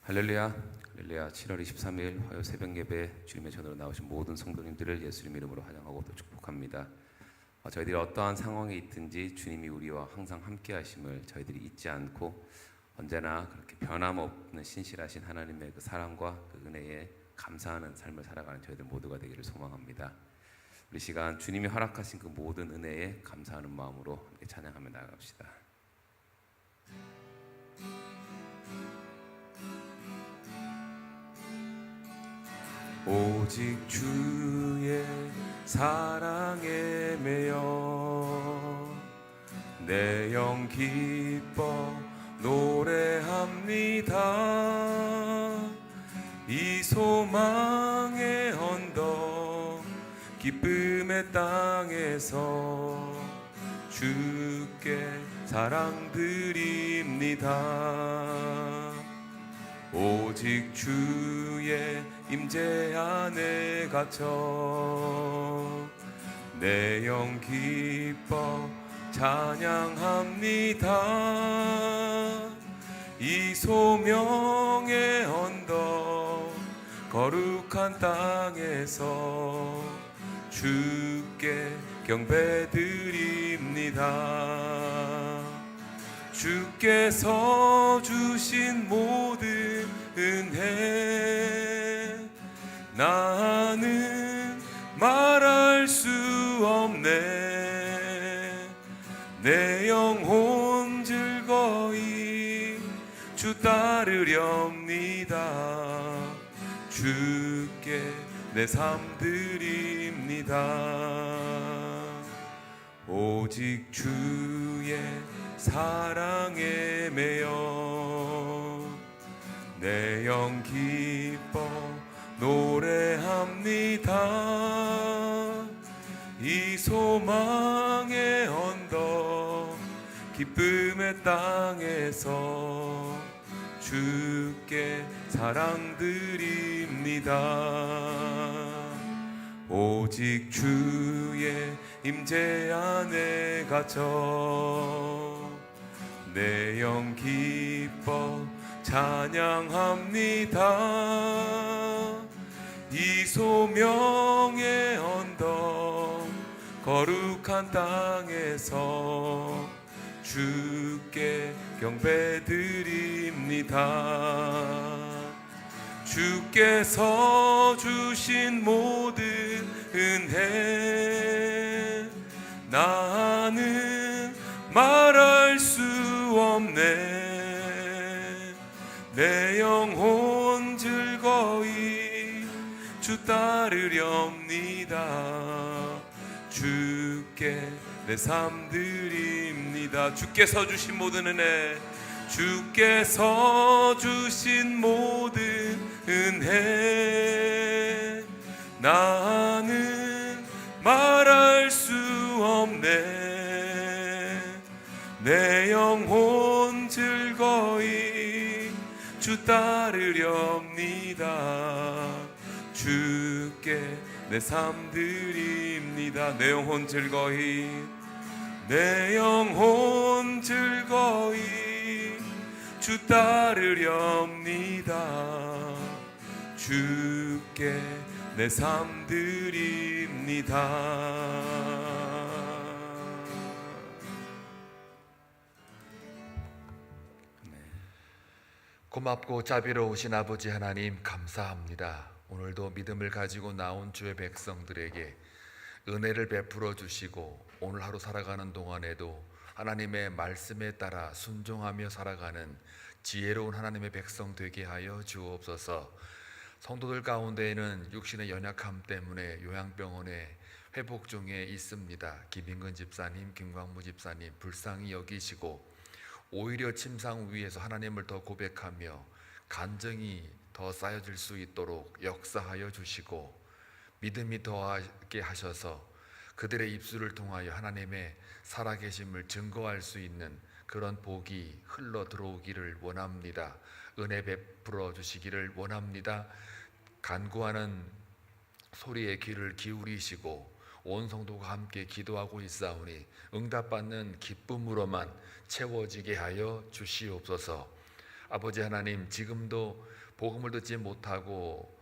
할렐루야, 할렐루야. 7월 23일 화요 새벽 예배 주님의 전으로 나오신 모든 성도님들을 예수님 이름으로 환영하고 또 축복합니다. 저희들이 어떠한 상황에 있든지 주님이 우리와 항상 함께 하심을 저희들이 잊지 않고 언제나 그렇게 변함없는 신실하신 하나님의 그 사랑과 그 은혜에 감사하는 삶을 살아가는 저희들 모두가 되기를 소망합니다. 우리 시간 주님이 허락하신 그 모든 은혜에 감사하는 마음으로 함께 찬양하며 나아갑시다. 오직 주의 사랑에 매여 내 영 기뻐 노래합니다. 이 소망의 언덕 기쁨의 땅에서 주께 사랑 드립니다. 오직 주의 임재 안에 갇혀 내 영 기뻐 찬양합니다. 이 소명의 언덕 거룩한 땅에서 주께 경배드립니다. 주께서 주신 모든 은혜 나는 말할 수 없네. 내 영혼 즐거이 주 따르렵니다. 주께 내 삶 드립니다. 오직 주의 사랑에 매여 내 영 기뻐 노래합니다. 이 소망의 언덕 기쁨의 땅에서 주께 사랑 드립니다. 오직 주의 임재 안에 갇혀 내 영 기뻐 찬양합니다. 이 소명의 언덕 거룩한 땅에서 주께 경배드립니다. 주께서 주신 모든 은혜 나는 말할 수 없네. 내 영혼 즐거이 주 따르렵니다. 주께 내 삶 드립니다. 주께서 주신 모든 은혜 주께서 주신 모든 은혜 나는 말할 수 없네. 내 영혼 즐거이 주 따르렵니다. 주께 내 삶 드립니다. 내 영혼 즐거이 내 영혼 즐거이 주 따르렵니다. 주께 내 삶 드립니다. 고맙고 자비로우신 아버지 하나님 감사합니다. 오늘도 믿음을 가지고 나온 주의 백성들에게 은혜를 베풀어 주시고 오늘 하루 살아가는 동안에도 하나님의 말씀에 따라 순종하며 살아가는 지혜로운 하나님의 백성 되게 하여 주옵소서. 성도들 가운데에는 육신의 연약함 때문에 요양병원에 회복 중에 있습니다. 김인근 집사님, 김광무 집사님 불쌍히 여기시고 오히려 침상 위에서 하나님을 더 고백하며 간증이 더 쌓여질 수 있도록 역사하여 주시고 믿음이 더하게 하셔서 그들의 입술을 통하여 하나님의 살아계심을 증거할 수 있는 그런 복이 흘러 들어오기를 원합니다. 은혜 베풀어 주시기를 원합니다. 간구하는 소리에 귀를 기울이시고 온 성도가 함께 기도하고 있사오니 응답받는 기쁨으로만 채워지게 하여 주시옵소서. 아버지 하나님, 지금도 복음을 듣지 못하고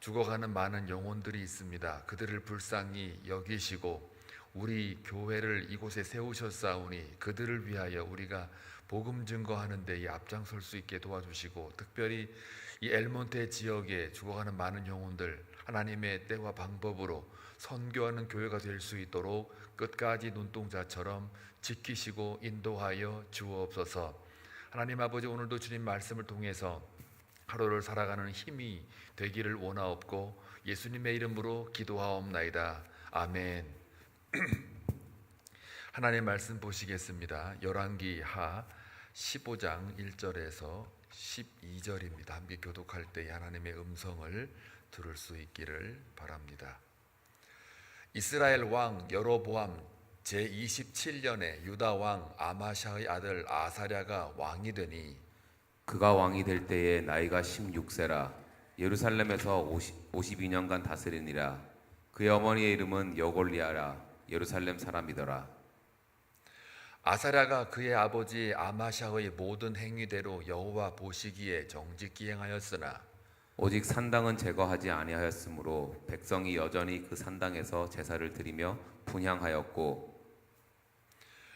죽어가는 많은 영혼들이 있습니다. 그들을 불쌍히 여기시고 우리 교회를 이곳에 세우셨사오니 그들을 위하여 우리가 복음 증거하는 데에 앞장설 수 있게 도와주시고, 특별히 이 엘몬테 지역에 죽어가는 많은 영혼들 하나님의 때와 방법으로 선교하는 교회가 될 수 있도록 끝까지 눈동자처럼 지키시고 인도하여 주옵소서. 하나님 아버지, 오늘도 주님 말씀을 통해서 하루를 살아가는 힘이 되기를 원하옵고 예수님의 이름으로 기도하옵나이다. 아멘. 하나님의 말씀 보시겠습니다. 열왕기하 15장 1절에서 12절입니다. 함께 교독할 때 하나님의 음성을 들을 수 있기를 바랍니다. 이스라엘 왕 여로보암 제27년에 유다 왕 아마샤의 아들 아사랴가 왕이 되니 그가 왕이 될 때에 나이가 16세라. 예루살렘에서 52년간 다스리니라. 그의 어머니의 이름은 여골리아라. 예루살렘 사람이더라. 아사랴가 그의 아버지 아마샤의 모든 행위대로 여호와 보시기에 정직히 행하였으나 오직 산당은 제거하지 아니하였으므로 백성이 여전히 그 산당에서 제사를 드리며 분향하였고,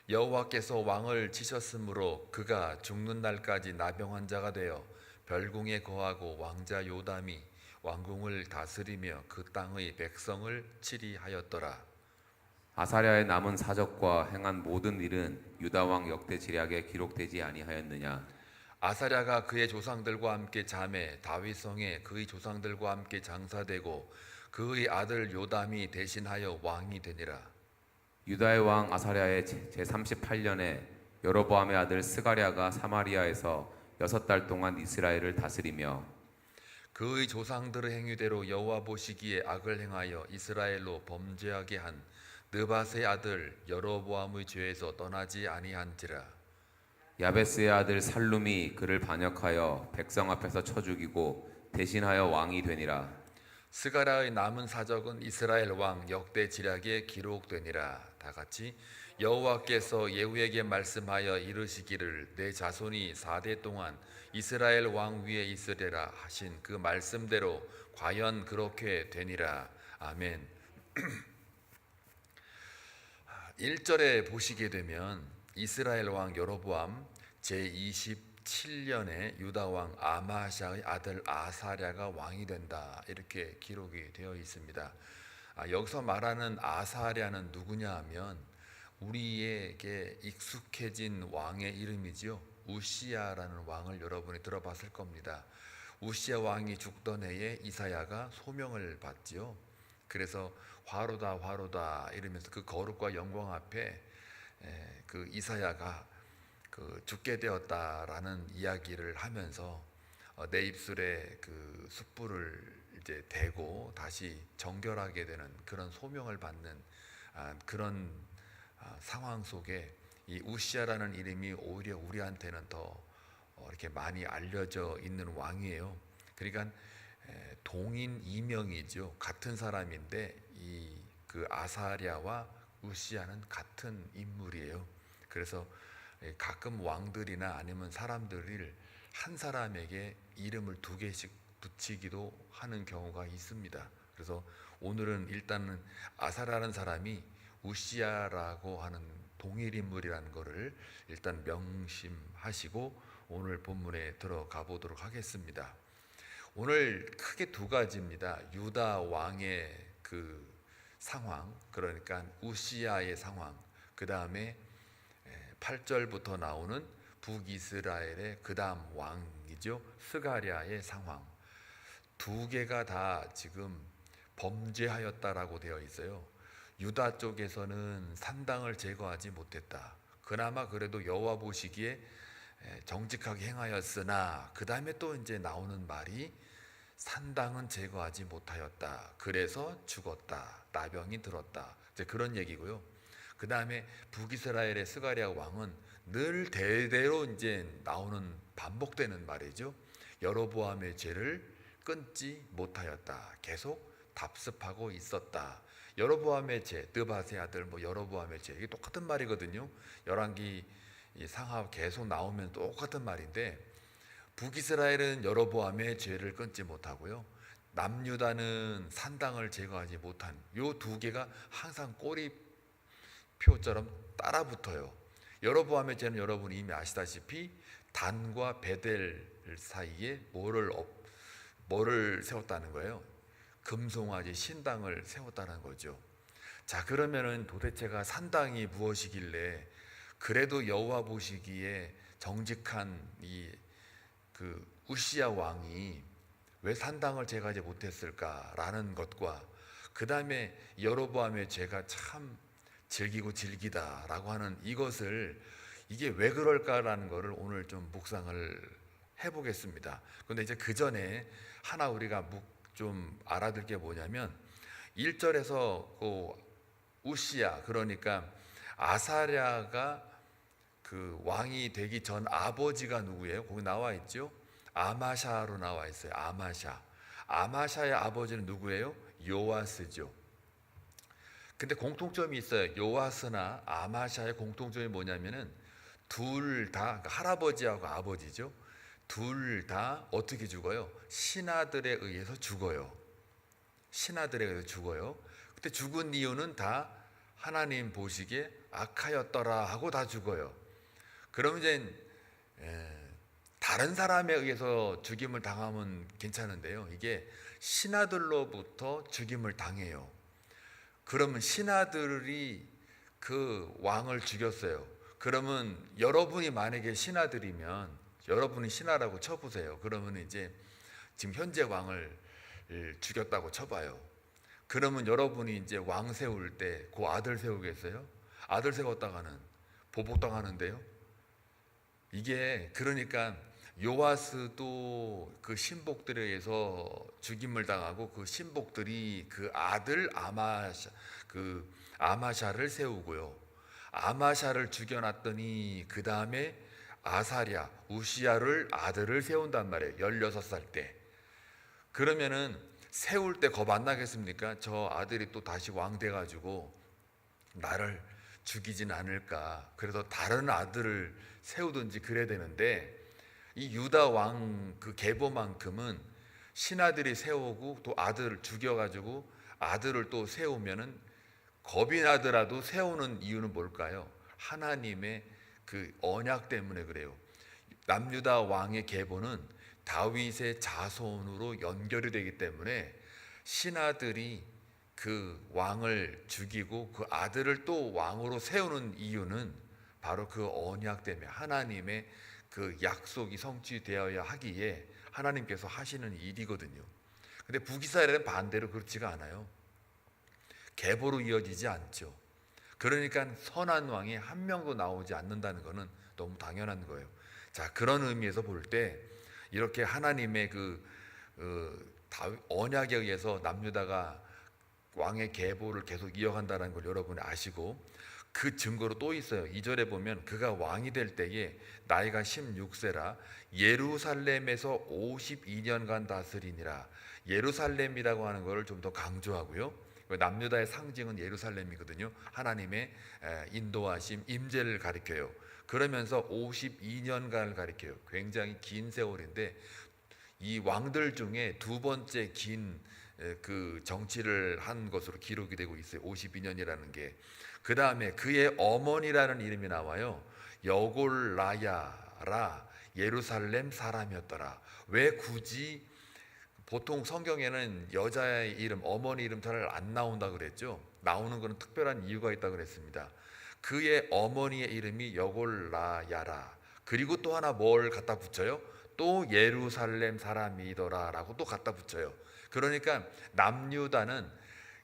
여호와께서 왕을 치셨으므로 그가 죽는 날까지 나병 자가 되어 별궁에 거하고 왕자 요담이 왕궁을 다스리며 그 땅의 백성을 치리하였더라. 아사랴의 남은 사적과 행한 모든 일은 유다 왕 역대 지략에 기록되지 아니하였느냐. 아사랴가 그의 조상들과 함께 잠에 다윗성에 그의 조상들과 함께 장사되고 그의 아들 요담이 대신하여 왕이 되니라. 유다의 왕 아사랴의 제38년에 여로보암의 아들 스가랴가 사마리아에서 6달 동안 이스라엘을 다스리며 그의 조상들의 행위대로 여호와 보시기에 악을 행하여 이스라엘로 범죄하게 한 느밧의 아들 여로보암의 죄에서 떠나지 아니한지라. 야베스의 아들 살룸이 그를 반역하여 백성 앞에서 쳐 죽이고 대신하여 왕이 되니라. 스가랴의 남은 사적은 이스라엘 왕 역대 지략에 기록되니라. 다 같이 여호와께서 예후에게 말씀하여 이르시기를 내 자손이 4대 동안 이스라엘 왕 위에 있으리라 하신 그 말씀대로 과연 그렇게 되니라. 아멘. 1절에 보시게 되면 이스라엘 왕 여로보암 제27년에 유다 왕 아마샤의 아들 아사랴가 왕이 된다, 이렇게 기록이 되어 있습니다. 여기서 말하는 아사랴는 누구냐 하면 우리에게 익숙해진 왕의 이름이지요. 우시야라는 왕을 여러분이 들어봤을 겁니다. 우시야 왕이 죽던 해에 이사야가 소명을 받지요. 그래서 화로다 화로다 이러면서 그 거룩과 영광 앞에 그 이사야가 죽게 되었다라는 이야기를 하면서 내 입술에 그 숯불을 이제 대고 다시 정결하게 되는 그런 소명을 받는 그런 상황 속에 이 우시야라는 이름이 오히려 우리한테는 더 이렇게 많이 알려져 있는 왕이에요. 그러니까 동인 이명이죠. 같은 사람인데 그 아사랴와 우시야는 같은 인물이에요. 그래서 가끔 왕들이나 아니면 사람들을 한 사람에게 이름을 2개씩 붙이기도 하는 경우가 있습니다. 그래서 오늘은 일단은 아사랴라는 사람이 우시야라고 하는 동일 인물이라는 것을 일단 명심하시고 오늘 본문에 들어가 보도록 하겠습니다. 오늘 크게 2가지입니다. 유다 왕의 그 상황, 그러니까 우시야의 상황, 그 다음에 8절부터 나오는 북이스라엘의 그 다음 왕이죠, 스가랴의 상황. 2개가 다 지금 범죄하였다라고 되어 있어요. 유다 쪽에서는 산당을 제거하지 못했다. 그나마 그래도 여호와 보시기에 정직하게 행하였으나 그 다음에 또 이제 나오는 말이 산당은 제거하지 못하였다. 그래서 죽었다. 나병이 들었다. 이제 그런 얘기고요. 그 다음에 북이스라엘의 스가랴 왕은 늘 대대로 이제 나오는 반복되는 말이죠. 여로보암의 죄를 끊지 못하였다. 계속 답습하고 있었다. 여로보암의 죄, 느밧의 아들 여로보암의 죄, 이게 똑같은 말이거든요. 열왕기 상하 계속 나오면 똑같은 말인데 북이스라엘은 여로보암의 죄를 끊지 못하고요, 남유다는 산당을 제거하지 못한 요 두 개가 항상 꼬리표처럼 따라붙어요. 여로보암의 죄는 여러분이 이미 아시다시피 단과 베델 사이에 뭐를 세웠다는 거예요? 금송아지 신당을 세웠다는 거죠. 자, 그러면은 도대체가 산당이 무엇이길래 그래도 여호와 보시기에 정직한 그 우시야 왕이 왜 산당을 제거하지 못했을까라는 것과, 그 다음에 여로보암의 죄가 참 질기고 질기다라고 하는 이것을, 이게 왜 그럴까라는 것을 오늘 좀 묵상을 해보겠습니다. 그런데 이제 그 전에 하나 우리가 좀 알아둘 게 뭐냐면, 1절에서 그 우시야, 그러니까 아사랴가 그 왕이 되기 전 아버지가 누구예요? 거기 나와 있죠? 아마샤로 나와 있어요. 아마샤의 아버지는 누구예요? 요아스죠. 근데 공통점이 있어요. 요아스나 아마샤의 공통점이 뭐냐면은 둘 다, 그러니까 할아버지하고 아버지죠. 둘 다 어떻게 죽어요? 신하들에 의해서 죽어요. 신하들에 의해서 죽어요. 그때 죽은 이유는 다 하나님 보시기에 악하였더라 하고 다 죽어요. 그러면 이제 다른 사람에 의해서 죽임을 당하면 괜찮은데요, 이게 신하들로부터 죽임을 당해요. 그러면 신하들이 그 왕을 죽였어요. 그러면 여러분이 만약에 신하들이면, 여러분이 신하라고 쳐보세요. 그러면 이제 지금 현재 왕을 죽였다고 쳐봐요. 그러면 여러분이 이제 왕 세울 때 그 아들 세우겠어요? 아들 세웠다가는 보복당하는데요. 이게 그러니까 요아스도 그 신복들에 의해서 죽임을 당하고, 그 신복들이 그 아들 아마샤를 세우고요, 아마샤를 죽여놨더니 그 다음에 아사랴 우시야를 아들을 세운단 말이에요. 16살 때. 그러면은 세울 때 겁 안 나겠습니까? 저 아들이 또 다시 왕 돼가지고 나를 죽이진 않을까, 그래서 다른 아들을 세우든지 그래야 되는데, 이 유다 왕 그 계보만큼은 신하들이 세우고 또 아들을 죽여가지고 아들을 또 세우면은 겁이 나더라도 세우는 이유는 뭘까요? 하나님의 그 언약 때문에 그래요. 남유다 왕의 계보는 다윗의 자손으로 연결이 되기 때문에 신하들이 그 왕을 죽이고 그 아들을 또 왕으로 세우는 이유는 바로 그 언약 때문에, 하나님의 그 약속이 성취되어야 하기에 하나님께서 하시는 일이거든요. 근데 북이스라엘은 반대로 그렇지가 않아요. 계보로 이어지지 않죠. 그러니까 선한 왕이 한 명도 나오지 않는다는 것은 너무 당연한 거예요. 자, 그런 의미에서 볼 때 이렇게 하나님의 언약에 의해서 남유다가 왕의 계보를 계속 이어간다는 걸 여러분이 아시고, 그 증거로 또 있어요. 2절에 보면 그가 왕이 될 때에 나이가 16세라 예루살렘에서 52년간 다스리니라. 예루살렘이라고 하는 것을 좀 더 강조하고요, 남유다의 상징은 예루살렘이거든요. 하나님의 인도하심, 임재를 가리켜요. 그러면서 52년간을 가리켜요. 굉장히 긴 세월인데, 이 왕들 중에 두 번째 긴 그 정치를 한 것으로 기록이 되고 있어요. 52년이라는 게. 그 다음에 그의 어머니라는 이름이 나와요. 여골라야라 예루살렘 사람이었더라. 왜 굳이, 보통 성경에는 여자의 이름, 어머니 이름 잘 안 나온다 그랬죠. 나오는 것은 특별한 이유가 있다 그랬습니다. 그의 어머니의 이름이 여골라야라. 그리고 또 하나 뭘 갖다 붙여요? 또 예루살렘 사람이더라 라고 또 갖다 붙여요. 그러니까 남유다는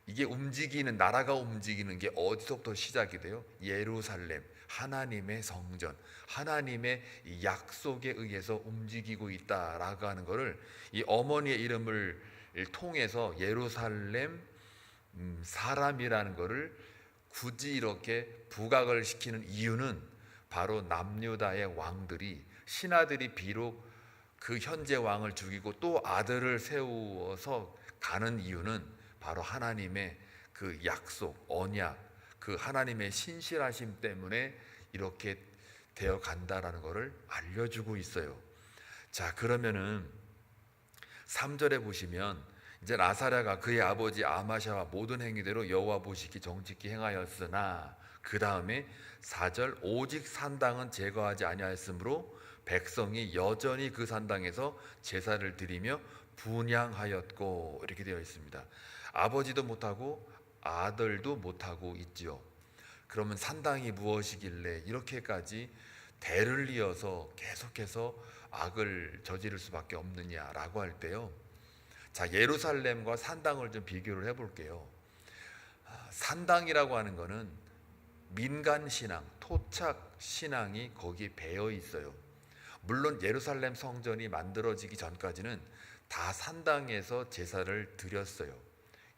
이게 움직이는, 나라가 움직이는 게 어디서부터 시작이 돼요? 예루살렘, 하나님의 성전, 하나님의 약속에 의해서 움직이고 있다라고 하는 것을 이 어머니의 이름을 통해서 예루살렘 사람이라는 것을 굳이 이렇게 부각을 시키는 이유는, 바로 남유다의 왕들이, 신하들이 비록 그 현재 왕을 죽이고 또 아들을 세워서 가는 이유는 바로 하나님의 그 약속, 언약, 그 하나님의 신실하심 때문에 이렇게 되어 간다라는 것을 알려주고 있어요. 자, 그러면은 3절에 보시면 이제 아사랴가 그의 아버지 아마샤와 모든 행위대로 여호와 보시기 정직히 행하였으나, 그 다음에 4절 오직 산당은 제거하지 아니하였으므로 백성이 여전히 그 산당에서 제사를 드리며 분향하였고, 이렇게 되어 있습니다. 아버지도 못하고 아들도 못하고 있지요. 그러면 산당이 무엇이길래 이렇게까지 대를 이어서 계속해서 악을 저지를 수밖에 없느냐라고 할 때요, 자, 예루살렘과 산당을 좀 비교를 해볼게요. 산당이라고 하는 거는 민간 신앙, 토착 신앙이 거기에 배어 있어요. 물론 예루살렘 성전이 만들어지기 전까지는 다 산당에서 제사를 드렸어요.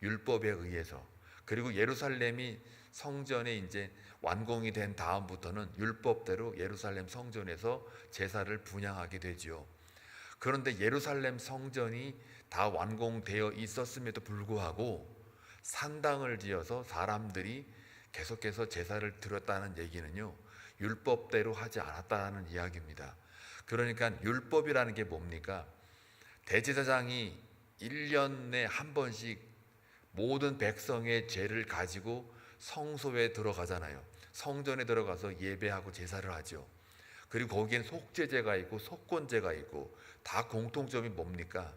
율법에 의해서. 그리고 예루살렘이 성전에 이제 완공이 된 다음부터는 율법대로 예루살렘 성전에서 제사를 분향하게 되지요. 그런데 예루살렘 성전이 다 완공되어 있었음에도 불구하고 산당을 지어서 사람들이 계속해서 제사를 드렸다는 얘기는요, 율법대로 하지 않았다는 이야기입니다. 그러니까 율법이라는 게 뭡니까? 대제사장이 1년에 한 번씩 모든 백성의 죄를 가지고 성소에 들어가잖아요. 성전에 들어가서 예배하고 제사를 하죠. 그리고 거기엔 속죄제가 있고 속건제가 있고, 다 공통점이 뭡니까?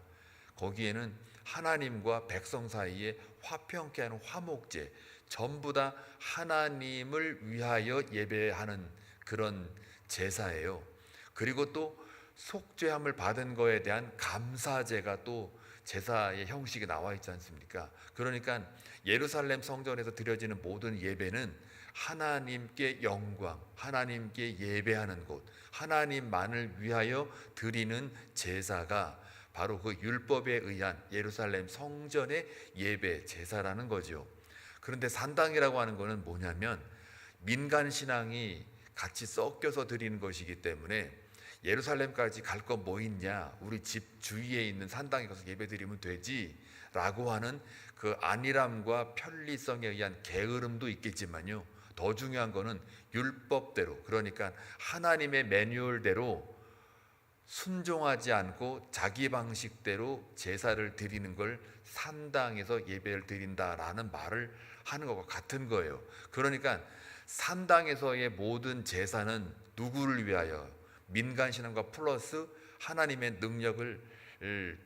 거기에는 하나님과 백성 사이에 화평케 하는 화목제, 전부 다 하나님을 위하여 예배하는 그런 제사예요. 그리고 또 속죄함을 받은 거에 대한 감사제가 또 제사의 형식이 나와 있지 않습니까? 그러니까 예루살렘 성전에서 드려지는 모든 예배는 하나님께 영광, 하나님께 예배하는 곳, 하나님만을 위하여 드리는 제사가 바로 그 율법에 의한 예루살렘 성전의 예배 제사라는 거죠. 그런데 산당이라고 하는 것은 뭐냐면 민간 신앙이 같이 섞여서 드리는 것이기 때문에 예루살렘까지 갈 거 뭐 있냐, 우리 집 주위에 있는 산당에 가서 예배 드리면 되지 라고 하는 그 안일함과 편리성에 의한 게으름도 있겠지만요, 더 중요한 거는 율법대로, 그러니까 하나님의 매뉴얼대로 순종하지 않고 자기 방식대로 제사를 드리는 걸 산당에서 예배를 드린다라는 말을 하는 것과 같은 거예요. 그러니까 산당에서의 모든 제사는 누구를 위하여? 민간신앙과 플러스 하나님의 능력을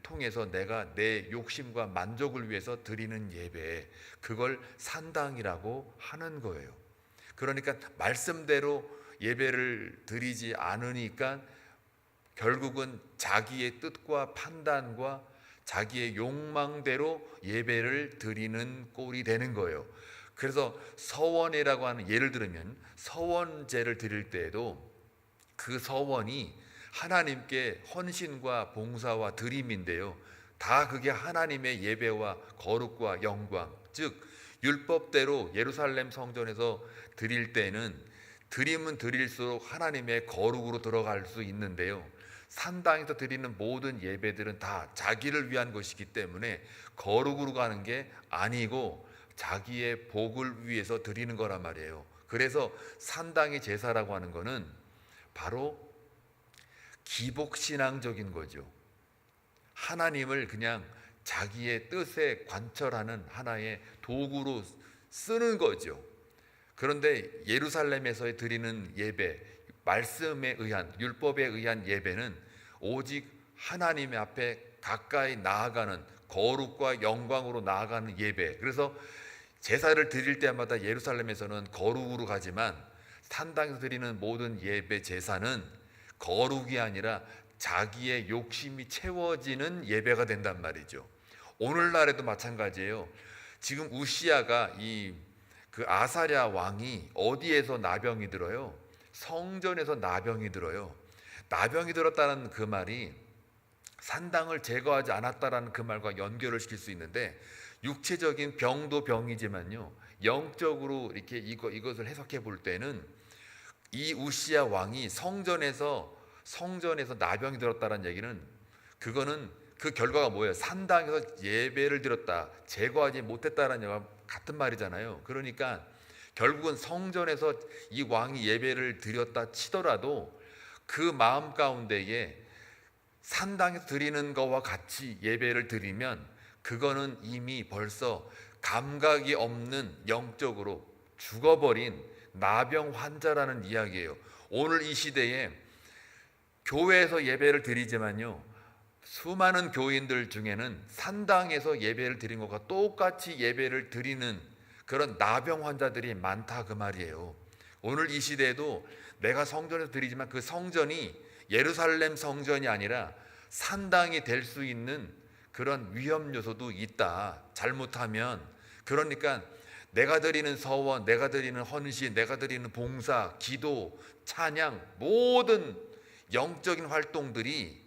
통해서 내가 내 욕심과 만족을 위해서 드리는 예배, 그걸 산당이라고 하는 거예요. 그러니까 말씀대로 예배를 드리지 않으니까 결국은 자기의 뜻과 판단과 자기의 욕망대로 예배를 드리는 꼴이 되는 거예요. 그래서 서원이라고 하는, 예를 들면 서원제를 드릴 때에도 그 서원이 하나님께 헌신과 봉사와 드림인데요, 다 그게 하나님의 예배와 거룩과 영광, 즉 율법대로 예루살렘 성전에서 드릴 때는 드림은 드릴수록 하나님의 거룩으로 들어갈 수 있는데요, 산당에서 드리는 모든 예배들은 다 자기를 위한 것이기 때문에 거룩으로 가는 게 아니고 자기의 복을 위해서 드리는 거란 말이에요. 그래서 산당의 제사라고 하는 거는 바로 기복신앙적인 거죠. 하나님을 그냥 자기의 뜻에 관철하는 하나의 도구로 쓰는 거죠. 그런데 예루살렘에서 드리는 예배, 말씀에 의한, 율법에 의한 예배는 오직 하나님의 앞에 가까이 나아가는, 거룩과 영광으로 나아가는 예배. 그래서 제사를 드릴 때마다 예루살렘에서는 거룩으로 가지만 산당에서 드리는 모든 예배 제사는 거룩이 아니라 자기의 욕심이 채워지는 예배가 된단 말이죠. 오늘날에도 마찬가지예요. 지금 우시야가 그 아사랴 왕이 어디에서 나병이 들어요? 성전에서 나병이 들어요. 나병이 들었다는 그 말이 산당을 제거하지 않았다라는 그 말과 연결을 시킬 수 있는데, 육체적인 병도 병이지만요, 영적으로 이렇게 이것을 해석해 볼 때는 이 우시야 왕이 성전에서 나병이 들었다는 얘기는, 그거는 그 결과가 뭐예요? 산당에서 예배를 드렸다, 제거하지 못했다는 얘기가 같은 말이잖아요. 그러니까 결국은 성전에서 이 왕이 예배를 드렸다 치더라도 그 마음 가운데에 산당에서 드리는 거와 같이 예배를 드리면 그거는 이미 벌써 감각이 없는 영적으로 죽어버린 나병 환자라는 이야기예요. 오늘 이 시대에 교회에서 예배를 드리지만요, 수많은 교인들 중에는 산당에서 예배를 드린 것과 똑같이 예배를 드리는 그런 나병 환자들이 많다 그 말이에요. 오늘 이 시대에도 내가 성전에서 드리지만 그 성전이 예루살렘 성전이 아니라 산당이 될 수 있는 그런 위험 요소도 있다. 잘못하면. 그러니까 내가 드리는 서원, 내가 드리는 헌신, 내가 드리는 봉사, 기도, 찬양, 모든 영적인 활동들이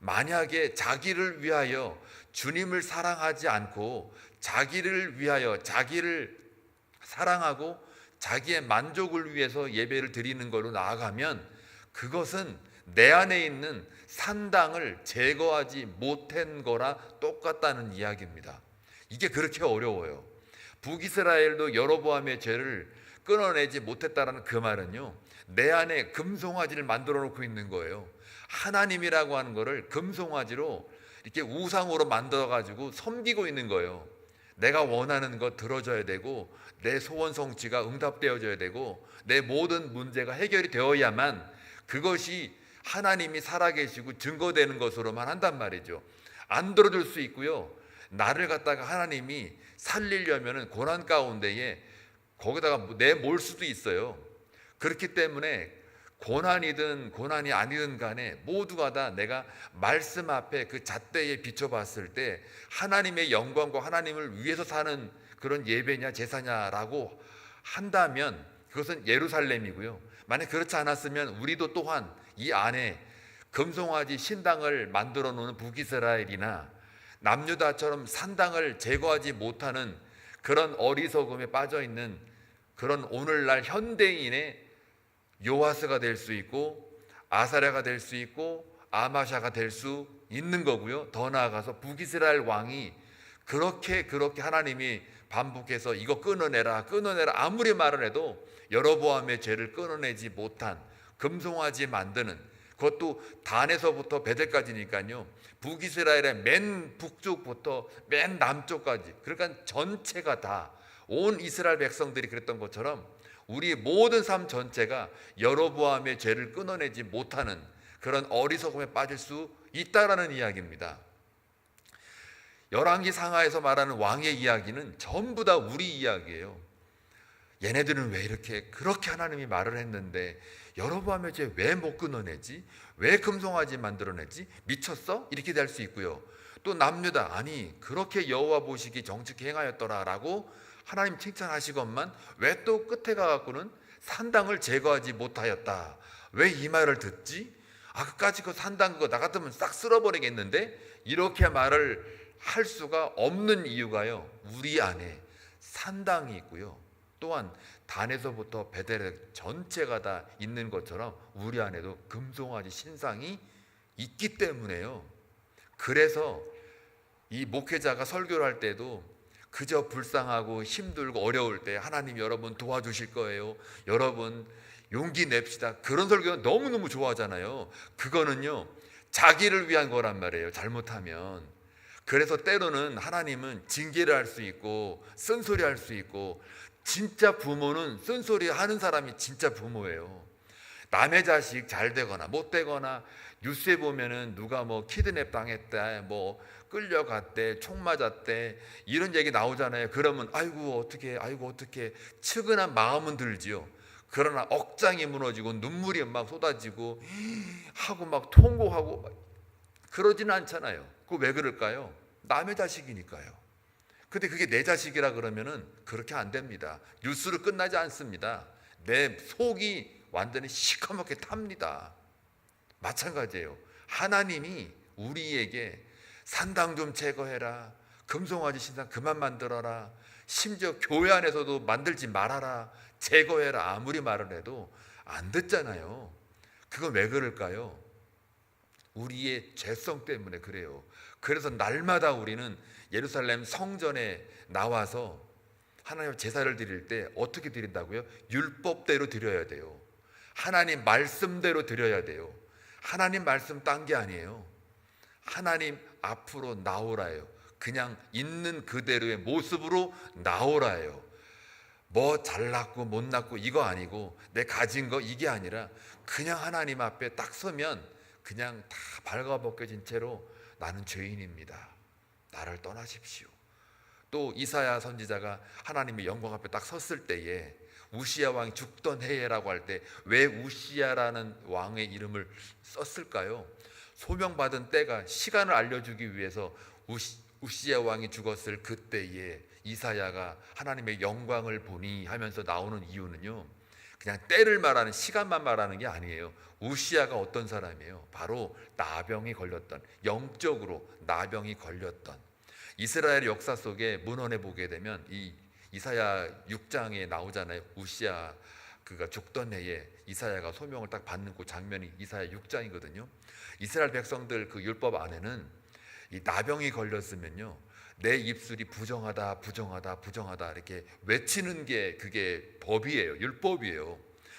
만약에 자기를 위하여 주님을 사랑하지 않고 자기를 위하여 자기를 사랑하고 자기의 만족을 위해서 예배를 드리는 걸로 나아가면 그것은 내 안에 있는 산당을 제거하지 못한 거라 똑같다는 이야기입니다. 이게 그렇게 어려워요. 북이스라엘도 여로보암의 죄를 끊어내지 못했다라는 그 말은요, 내 안에 금송아지를 만들어 놓고 있는 거예요. 하나님이라고 하는 거를 금송아지로 이렇게 우상으로 만들어 가지고 섬기고 있는 거예요. 내가 원하는 것 들어줘야 되고 내 소원 성취가 응답되어져야 되고 내 모든 문제가 해결이 되어야만 그것이 하나님이 살아계시고 증거되는 것으로만 한단 말이죠. 안 들어줄 수 있고요, 나를 갖다가 하나님이 살리려면 고난 가운데에 거기다가 내몰 수도 있어요. 그렇기 때문에 고난이든 고난이 아니든 간에 모두가 다 내가 말씀 앞에 그 잣대에 비춰봤을 때 하나님의 영광과 하나님을 위해서 사는 그런 예배냐 제사냐라고 한다면 그것은 예루살렘이고요, 만약 그렇지 않았으면 우리도 또한 이 안에 금송아지 신당을 만들어 놓는 북이스라엘이나 남유다처럼 산당을 제거하지 못하는 그런 어리석음에 빠져 있는 그런 오늘날 현대인의 요아스가 될 수 있고 아사랴가 될 수 있고 아마샤가 될 수 있는 거고요. 더 나아가서 북이스라엘 왕이 그렇게 하나님이 반복해서 이거 끊어내라 아무리 말을 해도 여로보암의 죄를 끊어내지 못한 금송아지 만드는, 그것도 단에서부터 베델까지니까요, 북이스라엘의 맨 북쪽부터 맨 남쪽까지, 그러니까 전체가 다 온 이스라엘 백성들이 그랬던 것처럼 우리 모든 삶 전체가 여로보암의 죄를 끊어내지 못하는 그런 어리석음에 빠질 수 있다라는 이야기입니다. 열왕기 상하에서 말하는 왕의 이야기는 전부 다 우리 이야기예요. 얘네들은 왜 이렇게 그렇게 하나님이 말을 했는데 여로보암의 죄 왜 못 끊어내지? 왜 금송아지 만들어내지? 미쳤어? 이렇게 될 수 있고요. 또 남유다, 아니 그렇게 여호와 보시기 정직히 행하였더라라고 하나님 칭찬하시건만 왜 또 끝에 가갖고는 산당을 제거하지 못하였다. 왜 이 말을 듣지? 끝까지 그 산당 그거 나 같으면 싹 쓸어버리겠는데? 이렇게 말을 할 수가 없는 이유가요, 우리 안에 산당이 있고요, 또한 단에서부터 베델 전체가 다 있는 것처럼 우리 안에도 금송아지 신상이 있기 때문에요. 그래서 이 목회자가 설교를 할 때도 그저 불쌍하고 힘들고 어려울 때 하나님 여러분 도와주실 거예요, 여러분 용기 냅시다, 그런 설교는 너무너무 좋아하잖아요. 그거는요 자기를 위한 거란 말이에요, 잘못하면. 그래서 때로는 하나님은 징계를 할 수 있고 쓴소리 할 수 있고, 진짜 부모는 쓴소리 하는 사람이 진짜 부모예요. 남의 자식 잘 되거나 못 되거나 뉴스에 보면은 누가 뭐 키드냅 당했대, 뭐 끌려갔대, 총 맞았대, 이런 얘기 나오잖아요. 그러면 아이고 어떻게 측은한 마음은 들지요. 그러나 억장이 무너지고 눈물이 막 쏟아지고 하고 막 통곡하고 그러지는 않잖아요. 그거 왜 그럴까요? 남의 자식이니까요. 근데 그게 내 자식이라 그러면은 그렇게 안 됩니다. 뉴스로 끝나지 않습니다. 내 속이 완전히 시커멓게 탑니다. 마찬가지예요. 하나님이 우리에게 산당 좀 제거해라, 금송아지 신상 그만 만들어라, 심지어 교회 안에서도 만들지 말아라, 제거해라 아무리 말을 해도 안 듣잖아요. 그건 왜 그럴까요? 우리의 죄성 때문에 그래요. 그래서 날마다 우리는 예루살렘 성전에 나와서 하나님 제사를 드릴 때 어떻게 드린다고요? 율법대로 드려야 돼요. 하나님 말씀대로 드려야 돼요. 하나님 말씀 딴 게 아니에요. 하나님 앞으로 나오라요. 그냥 있는 그대로의 모습으로 나오라요. 뭐 잘났고 못났고 이거 아니고 내 가진 거 이게 아니라 그냥 하나님 앞에 딱 서면 그냥 다 발가벗겨진 채로 나는 죄인입니다. 나를 떠나십시오. 또 이사야 선지자가 하나님의 영광 앞에 딱 섰을 때에 우시야 왕이 죽던 해라고 할 때 왜 우시야라는 왕의 이름을 썼을까요? 소명받은 때가 시간을 알려주기 위해서 우시야 왕이 죽었을 그때에 이사야가 하나님의 영광을 보니 하면서 나오는 이유는요, 그냥 때를 말하는 시간만 말하는 게 아니에요. 우시야가 어떤 사람이에요? 바로 나병이 걸렸던, 영적으로 나병이 걸렸던, 이스라엘 역사 속에 문헌에 보게 되면 이 이사야 6장에 나오잖아요. 우시야 그가 죽던 해에 이사야가 소명을 딱 받는 그 장면이 이사야 6장이거든요. 이스라엘 백성들 그 율법 안에는 이 나병이 걸렸으면요, 내 입술이 부정하다 부정하다 부정하다 이렇게 외치는 게 그게 법이에요. 율법이에요.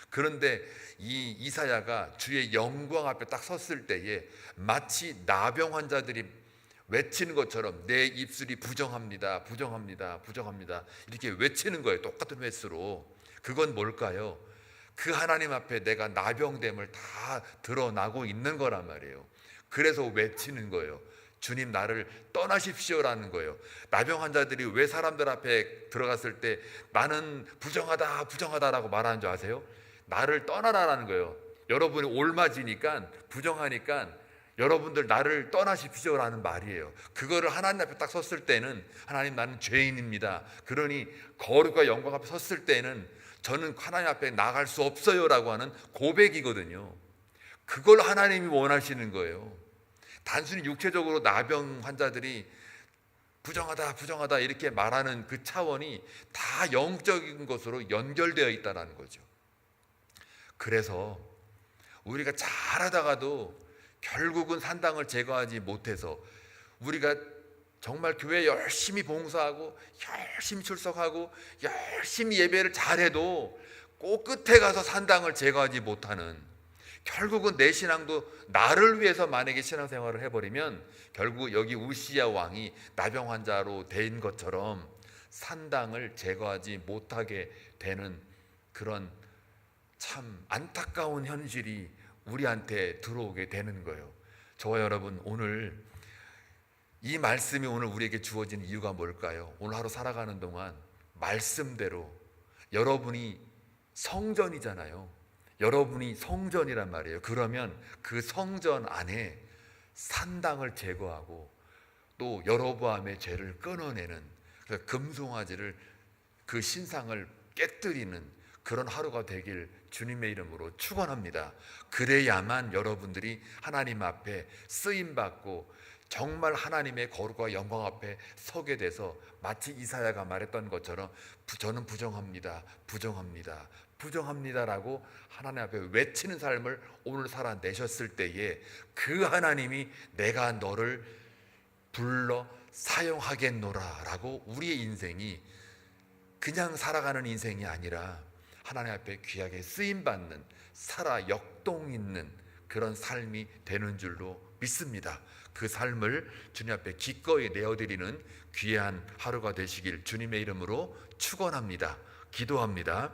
그런데 이 이사야가 주의 영광 앞에 딱 섰을 때에 마치 나병 환자들이 외치는 것처럼 내 입술이 부정합니다 부정합니다 부정합니다 이렇게 외치는 거예요. 똑같은 횟수로. 그건 뭘까요? 그 하나님 앞에 내가 나병됨을 다 드러나고 있는 거란 말이에요. 그래서 외치는 거예요. 주님 나를 떠나십시오라는 거예요. 나병 환자들이 왜 사람들 앞에 들어갔을 때 나는 부정하다 부정하다라고 말하는 줄 아세요? 나를 떠나라라는 거예요. 여러분이 올맞으니까 부정하니까 여러분들 나를 떠나십시오라는 말이에요. 그거를 하나님 앞에 딱 섰을 때는 하나님 나는 죄인입니다. 그러니 거룩과 영광 앞에 섰을 때는 저는 하나님 앞에 나갈 수 없어요라고 하는 고백이거든요. 그걸 하나님이 원하시는 거예요. 단순히 육체적으로 나병 환자들이 부정하다 부정하다 이렇게 말하는 그 차원이 다 영적인 것으로 연결되어 있다는 거죠. 그래서 우리가 잘하다가도 결국은 산당을 제거하지 못해서 우리가 정말 교회에 열심히 봉사하고 열심히 출석하고 열심히 예배를 잘해도 꼭 끝에 가서 산당을 제거하지 못하는, 결국은 내 신앙도 나를 위해서 만약에 신앙생활을 해버리면 결국 여기 우시야 왕이 나병 환자로 된 것처럼 산당을 제거하지 못하게 되는 그런 참 안타까운 현실이 우리한테 들어오게 되는 거예요. 저와 여러분, 오늘 이 말씀이 오늘 우리에게 주어진 이유가 뭘까요? 오늘 하루 살아가는 동안 말씀대로 여러분이 성전이잖아요. 여러분이 성전이란 말이에요. 그러면 그 성전 안에 산당을 제거하고 또 여로보암의 죄를 끊어내는, 금송아지를 그 신상을 깨뜨리는 그런 하루가 되길 주님의 이름으로 축원합니다. 그래야만 여러분들이 하나님 앞에 쓰임받고 정말 하나님의 거룩과 영광 앞에 서게 돼서 마치 이사야가 말했던 것처럼 저는 부정합니다 부정합니다 부정합니다라고 하나님 앞에 외치는 삶을 오늘 살아내셨을 때에 그 하나님이 내가 너를 불러 사용하겠노라 라고 우리의 인생이 그냥 살아가는 인생이 아니라 하나님 앞에 귀하게 쓰임받는, 살아 역동 있는 그런 삶이 되는 줄로 믿습니다. 그 삶을 주님 앞에 기꺼이 내어드리는 귀한 하루가 되시길 주님의 이름으로 축원합니다. 기도합니다.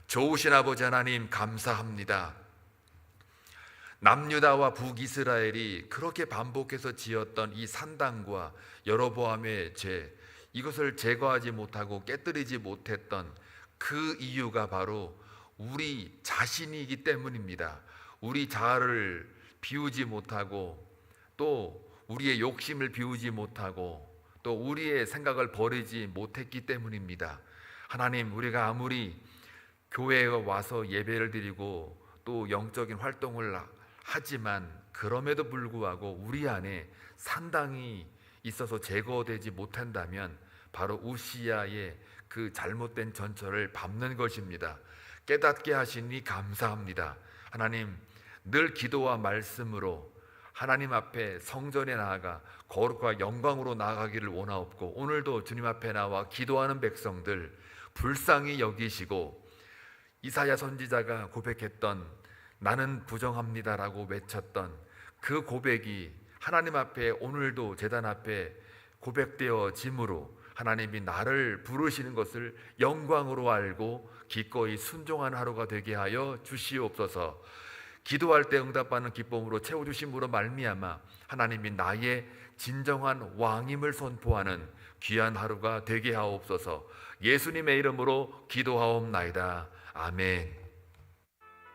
좋으신 아버지 하나님 감사합니다. 남유다와 북이스라엘이 그렇게 반복해서 지었던 이 산당과 여로보암의 죄, 이것을 제거하지 못하고 깨뜨리지 못했던 그 이유가 바로 우리 자신이기 때문입니다. 우리 자아를 비우지 못하고 또 우리의 욕심을 비우지 못하고 또 우리의 생각을 버리지 못했기 때문입니다. 하나님, 우리가 아무리 교회에 와서 예배를 드리고 또 영적인 활동을 하지만 그럼에도 불구하고 우리 안에 산당이 있어서 제거되지 못한다면 바로 우시야의 그 잘못된 전철을 밟는 것입니다. 깨닫게 하시니 감사합니다. 하나님, 늘 기도와 말씀으로 하나님 앞에 성전에 나아가 거룩과 영광으로 나아가기를 원하옵고, 오늘도 주님 앞에 나와 기도하는 백성들 불쌍히 여기시고 이사야 선지자가 고백했던 나는 부정합니다라고 외쳤던 그 고백이 하나님 앞에 오늘도 제단 앞에 고백되어짐으로 하나님이 나를 부르시는 것을 영광으로 알고 기꺼이 순종하는 하루가 되게 하여 주시옵소서. 기도할 때 응답받는 기쁨으로 채워주심으로 말미암아 하나님이 나의 진정한 왕임을 선포하는 귀한 하루가 되게 하옵소서. 예수님의 이름으로 기도하옵나이다. 아멘.